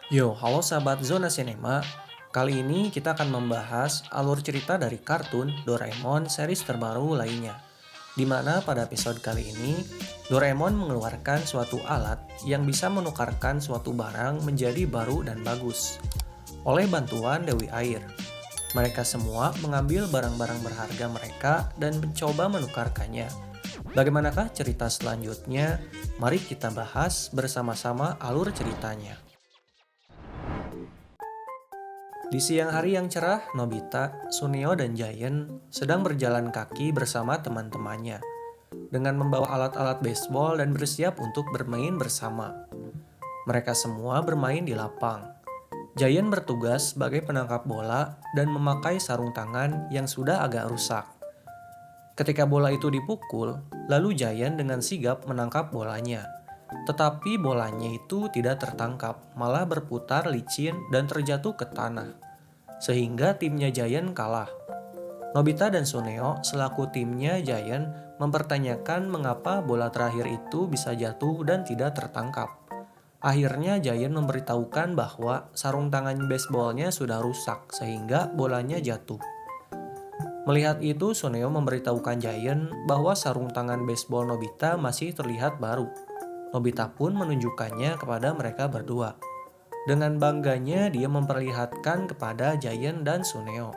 Yo, halo sahabat Zona Cinema. Kali ini kita akan membahas alur cerita dari kartun Doraemon series terbaru lainnya. Di mana pada episode kali ini, Doraemon mengeluarkan suatu alat yang bisa menukarkan suatu barang menjadi baru dan bagus. Oleh bantuan Dewi Air, mereka semua mengambil barang-barang berharga mereka dan mencoba menukarkannya. Bagaimanakah cerita selanjutnya? Mari kita bahas bersama-sama alur ceritanya. Di siang hari yang cerah, Nobita, Suneo, dan Giant sedang berjalan kaki bersama teman-temannya dengan membawa alat-alat baseball dan bersiap untuk bermain bersama. Mereka semua bermain di lapang. Giant bertugas sebagai penangkap bola dan memakai sarung tangan yang sudah agak rusak. Ketika bola itu dipukul, lalu Giant dengan sigap menangkap bolanya. Tetapi bolanya itu tidak tertangkap, malah berputar licin dan terjatuh ke tanah sehingga timnya Giant kalah. Nobita dan Suneo selaku timnya Giant mempertanyakan mengapa bola terakhir itu bisa jatuh dan tidak tertangkap. Akhirnya Giant memberitahukan bahwa sarung tangan baseballnya sudah rusak sehingga bolanya jatuh. Melihat itu, Suneo memberitahukan Giant bahwa sarung tangan baseball Nobita masih terlihat baru. Nobita pun menunjukkannya kepada mereka berdua. Dengan bangganya dia memperlihatkan kepada Giant dan Suneo.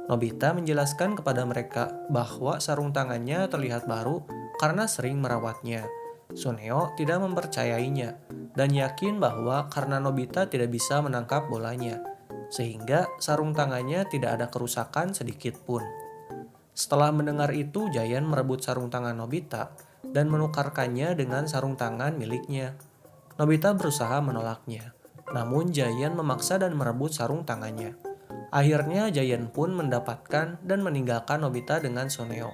Nobita menjelaskan kepada mereka bahwa sarung tangannya terlihat baru karena sering merawatnya. Suneo tidak mempercayainya dan yakin bahwa karena Nobita tidak bisa menangkap bolanya, sehingga sarung tangannya tidak ada kerusakan sedikit pun. Setelah mendengar itu, Giant merebut sarung tangan Nobita dan menukarkannya dengan sarung tangan miliknya. Nobita berusaha menolaknya, namun Giant memaksa dan merebut sarung tangannya. Akhirnya Giant pun mendapatkan dan meninggalkan Nobita dengan Suneo.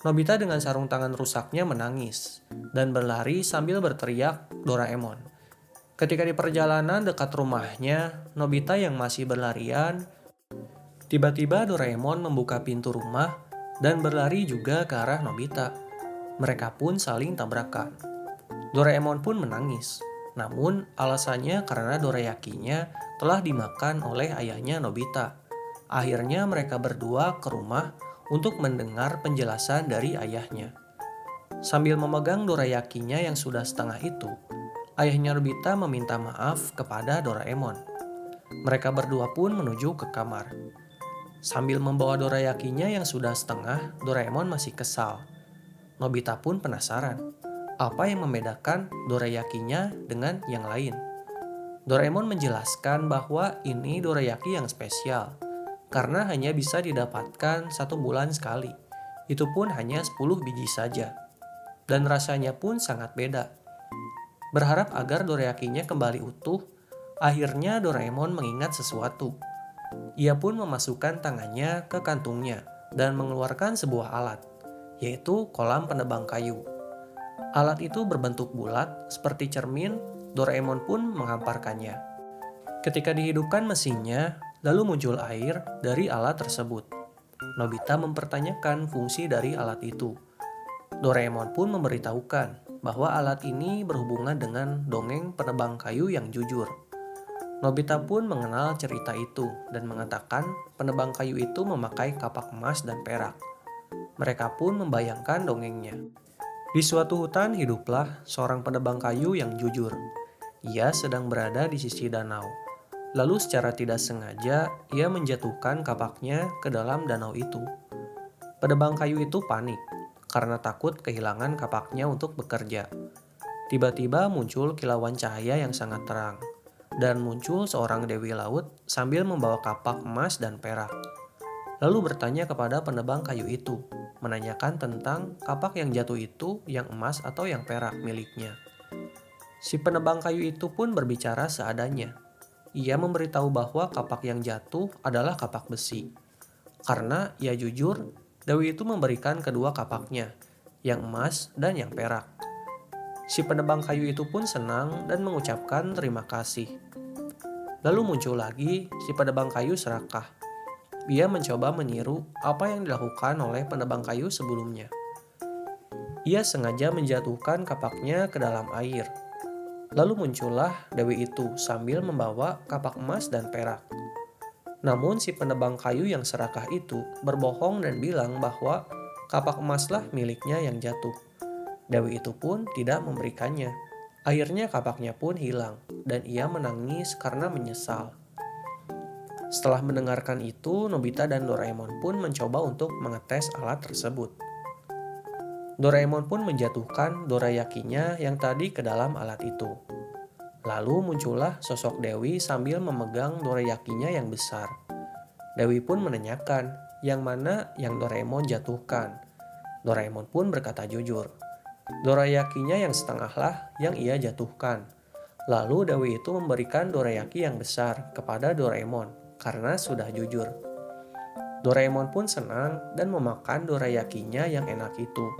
Nobita dengan sarung tangan rusaknya menangis dan berlari sambil berteriak Doraemon. Ketika di perjalanan dekat rumahnya, Nobita yang masih berlarian, tiba-tiba Doraemon membuka pintu rumah dan berlari juga ke arah Nobita. Mereka pun saling tabrakan. Doraemon pun menangis, namun alasannya karena dorayakinya telah dimakan oleh ayahnya Nobita. Akhirnya mereka berdua ke rumah untuk mendengar penjelasan dari ayahnya. Sambil memegang dorayakinya yang sudah setengah itu, ayahnya Nobita meminta maaf kepada Doraemon. Mereka berdua pun menuju ke kamar. Sambil membawa dorayakinya yang sudah setengah, Doraemon masih kesal. Nobita pun penasaran, apa yang membedakan dorayakinya dengan yang lain. Doraemon menjelaskan bahwa ini dorayaki yang spesial, karena hanya bisa didapatkan 1 bulan sekali. Itu pun hanya 10 biji saja. Dan rasanya pun sangat beda. Berharap agar dorayakinya kembali utuh, akhirnya Doraemon mengingat sesuatu. Ia pun memasukkan tangannya ke kantungnya dan mengeluarkan sebuah alat, yaitu kolam penebang kayu. Alat itu berbentuk bulat seperti cermin. Doraemon pun menghamparkannya. Ketika dihidupkan mesinnya, lalu muncul air dari alat tersebut. Nobita mempertanyakan fungsi dari alat itu. Doraemon pun memberitahukan bahwa alat ini berhubungan dengan dongeng penebang kayu yang jujur. Nobita pun mengenal cerita itu dan mengatakan penebang kayu itu memakai kapak emas dan perak. Mereka pun membayangkan dongengnya. Di suatu hutan hiduplah seorang penebang kayu yang jujur. Ia sedang berada di sisi danau. Lalu secara tidak sengaja ia menjatuhkan kapaknya ke dalam danau itu. Penebang kayu itu panik karena takut kehilangan kapaknya untuk bekerja. Tiba-tiba muncul kilauan cahaya yang sangat terang. Dan muncul seorang dewi laut sambil membawa kapak emas dan perak. Lalu bertanya kepada penebang kayu itu, menanyakan tentang kapak yang jatuh itu yang emas atau yang perak miliknya. Si penebang kayu itu pun berbicara seadanya. Ia memberitahu bahwa kapak yang jatuh adalah kapak besi. Karena ia jujur, Dewi itu memberikan kedua kapaknya, yang emas dan yang perak. Si penebang kayu itu pun senang dan mengucapkan terima kasih. Lalu muncul lagi si penebang kayu serakah. Ia mencoba meniru apa yang dilakukan oleh penebang kayu sebelumnya. Ia sengaja menjatuhkan kapaknya ke dalam air. Lalu muncullah Dewi itu sambil membawa kapak emas dan perak. Namun si penebang kayu yang serakah itu berbohong dan bilang bahwa kapak emaslah miliknya yang jatuh. Dewi itu pun tidak memberikannya. Akhirnya kapaknya pun hilang dan ia menangis karena menyesal. Setelah mendengarkan itu, Nobita dan Doraemon pun mencoba untuk mengetes alat tersebut. Doraemon pun menjatuhkan dorayakinya yang tadi ke dalam alat itu. Lalu muncullah sosok Dewi sambil memegang dorayakinya yang besar. Dewi pun menanyakan yang mana yang Doraemon jatuhkan. Doraemon pun berkata jujur. Dorayakinya yang setengahlah yang ia jatuhkan. Lalu Dewi itu memberikan dorayaki yang besar kepada Doraemon karena sudah jujur. Doraemon pun senang dan memakan dorayakinya yang enak itu.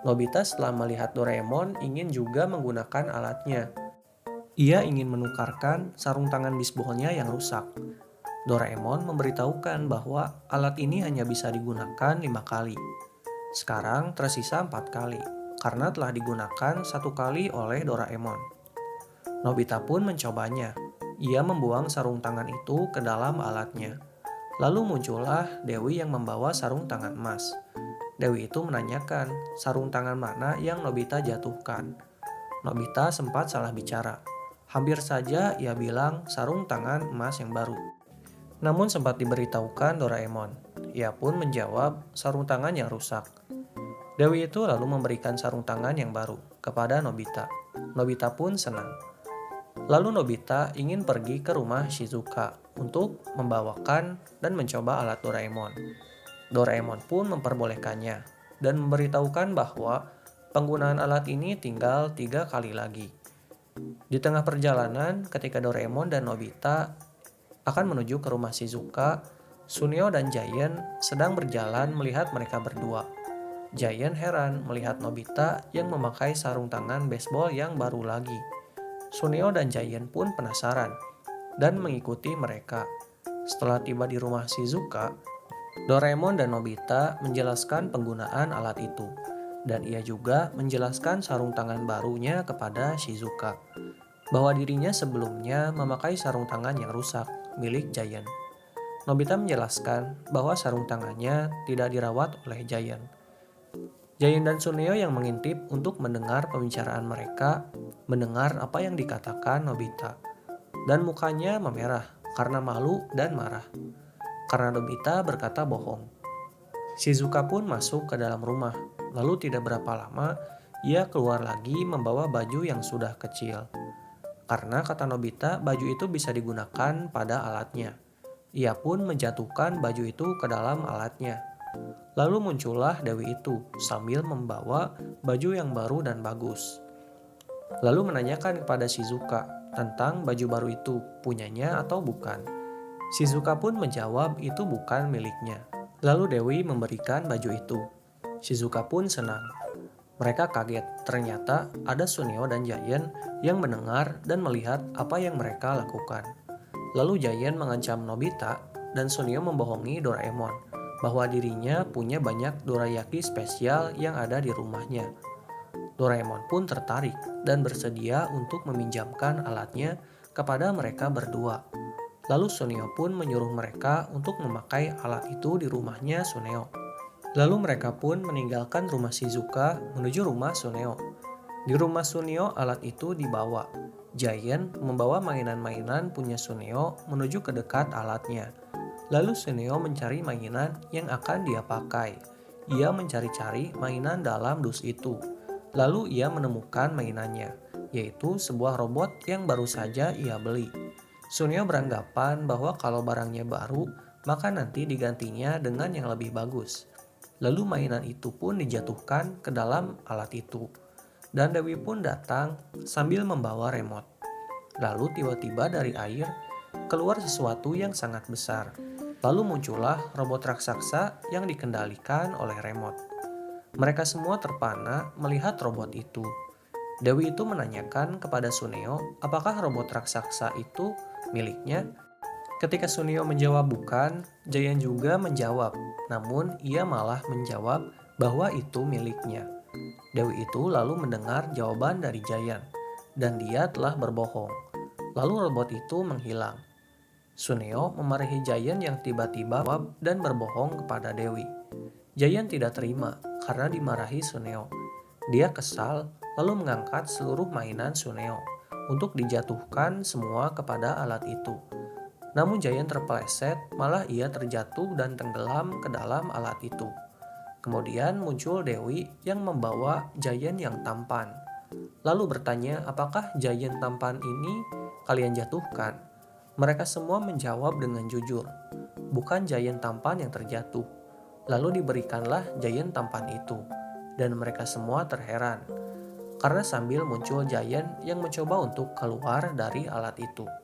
Nobita setelah melihat Doraemon ingin juga menggunakan alatnya. Ia ingin menukarkan sarung tangan bisbolnya yang rusak. Doraemon memberitahukan bahwa alat ini hanya bisa digunakan 5 kali. Sekarang tersisa 4 kali, karena telah digunakan 1 kali oleh Doraemon. Nobita pun mencobanya. Ia membuang sarung tangan itu ke dalam alatnya. Lalu muncullah Dewi yang membawa sarung tangan emas. Dewi itu menanyakan sarung tangan mana yang Nobita jatuhkan. Nobita sempat salah bicara. Hampir saja ia bilang sarung tangan emas yang baru. Namun sempat diberitahukan Doraemon. Ia pun menjawab sarung tangan yang rusak. Dewi itu lalu memberikan sarung tangan yang baru kepada Nobita. Nobita pun senang. Lalu Nobita ingin pergi ke rumah Shizuka untuk membawakan dan mencoba alat Doraemon. Doraemon pun memperbolehkannya dan memberitahukan bahwa penggunaan alat ini tinggal 3 kali lagi. Di tengah perjalanan, ketika Doraemon dan Nobita akan menuju ke rumah Shizuka, Suneo dan Giant sedang berjalan melihat mereka berdua. Giant heran melihat Nobita yang memakai sarung tangan baseball yang baru lagi. Suneo dan Giant pun penasaran dan mengikuti mereka. Setelah tiba di rumah Shizuka, Doraemon dan Nobita menjelaskan penggunaan alat itu. Dan ia juga menjelaskan sarung tangan barunya kepada Shizuka. Bahwa dirinya sebelumnya memakai sarung tangan yang rusak milik Giant. Nobita menjelaskan bahwa sarung tangannya tidak dirawat oleh Giant. Giant dan Suneo yang mengintip untuk mendengar pembicaraan mereka, mendengar apa yang dikatakan Nobita. Dan mukanya memerah karena malu dan marah. Karena Nobita berkata bohong. Shizuka pun masuk ke dalam rumah. Lalu tidak berapa lama, ia keluar lagi membawa baju yang sudah kecil. Karena kata Nobita, baju itu bisa digunakan pada alatnya. Ia pun menjatuhkan baju itu ke dalam alatnya. Lalu muncullah Dewi itu sambil membawa baju yang baru dan bagus. Lalu menanyakan kepada Shizuka tentang baju baru itu punyanya atau bukan. Shizuka pun menjawab itu bukan miliknya. Lalu Dewi memberikan baju itu. Shizuka pun senang. Mereka kaget, ternyata ada Suneo dan Giant yang mendengar dan melihat apa yang mereka lakukan. Lalu Giant mengancam Nobita dan Suneo membohongi Doraemon bahwa dirinya punya banyak dorayaki spesial yang ada di rumahnya. Doraemon pun tertarik dan bersedia untuk meminjamkan alatnya kepada mereka berdua. Lalu Suneo pun menyuruh mereka untuk memakai alat itu di rumahnya Suneo. Lalu mereka pun meninggalkan rumah Shizuka menuju rumah Suneo. Di rumah Suneo alat itu dibawa. Giant membawa mainan-mainan punya Suneo menuju ke dekat alatnya. Lalu Suneo mencari mainan yang akan dia pakai. Ia mencari-cari mainan dalam dus itu. Lalu ia menemukan mainannya, yaitu sebuah robot yang baru saja ia beli. Suneo beranggapan bahwa kalau barangnya baru, maka nanti digantinya dengan yang lebih bagus. Lalu mainan itu pun dijatuhkan ke dalam alat itu. Dan Dewi pun datang sambil membawa remote. Lalu tiba-tiba dari air keluar sesuatu yang sangat besar. Lalu muncullah robot raksasa yang dikendalikan oleh remote. Mereka semua terpana melihat robot itu. Dewi itu menanyakan kepada Suneo apakah robot raksasa itu miliknya. Ketika Suneo menjawab bukan, Giant juga menjawab, namun ia malah menjawab bahwa itu miliknya. Dewi itu lalu mendengar jawaban dari Giant. dan dia telah berbohong. Lalu robot itu menghilang. Suneo memarahi Giant yang tiba-tiba jawab dan berbohong kepada Dewi. Giant tidak terima karena dimarahi Suneo. Dia kesal lalu mengangkat seluruh mainan Suneo untuk dijatuhkan semua kepada alat itu. Namun Giant terpeleset, malah ia terjatuh dan tenggelam ke dalam alat itu. Kemudian muncul Dewi yang membawa Giant yang tampan. Lalu bertanya, apakah Giant tampan ini kalian jatuhkan? Mereka semua menjawab dengan jujur, bukan Giant tampan yang terjatuh. Lalu diberikanlah Giant tampan itu, dan mereka semua terheran, karena sambil muncul Giant yang mencoba untuk keluar dari alat itu.